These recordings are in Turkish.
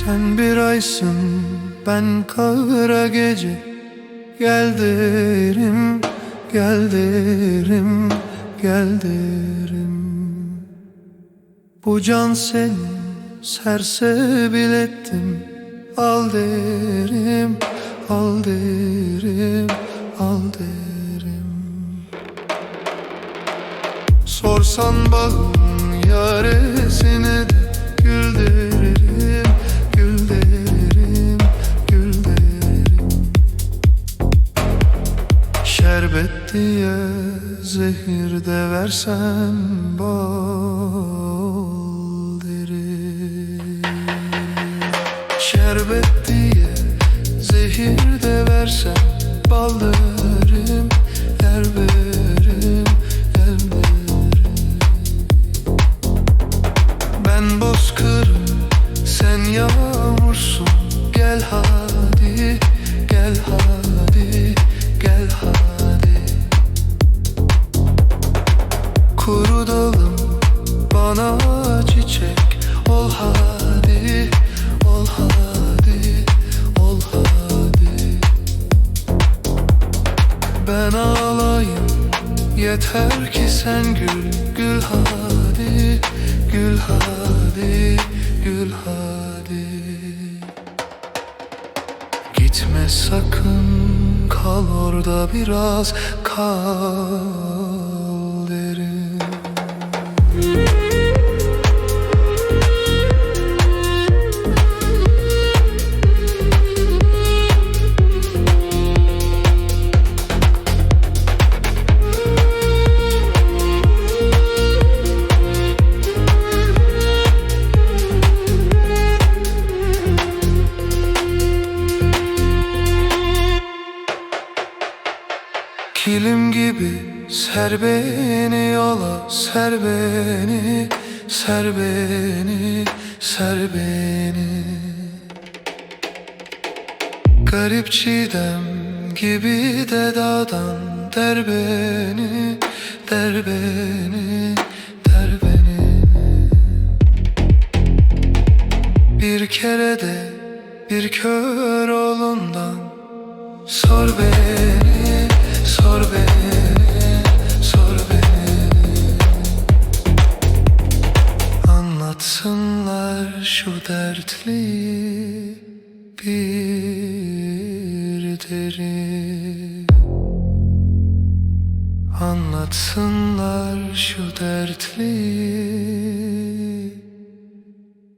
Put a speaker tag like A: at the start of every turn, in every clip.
A: Sen bir aysın, ben kara gece. Gel derim, gel derim, gel derim. Bu can seni sersebil ettim. Al derim, al derim, al derim. Sorsan bağın yaresine de gül derim, gül derim, gül derim. Şerbet diye zehir de versen bal derim. Şerbet diye zehir de versen bal derim. Yer verim, yer verim. Ben bozkırım, sen yağmursun. Gel hadi, gel hadi, gel hadi. Kuru dalım, bana çiçek ol hadi, ol hadi, ol hadi. Ben ağlayayım, yeter ki sen gül, gül hadi, gül hadi, gül hadi. Gitme sakın, kal orada biraz, kal derim. Kilim gibi ser beni yola, ser beni, ser beni, ser beni. Garip çiğdem gibi de dağdan der beni, der beni, der beni. Bir kere de bir kör oğlundan sor beni, sor beni, sor beni. Anlatsınlar şu dertli bir deri. Anlatsınlar şu dertli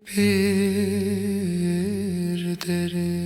A: bir deri.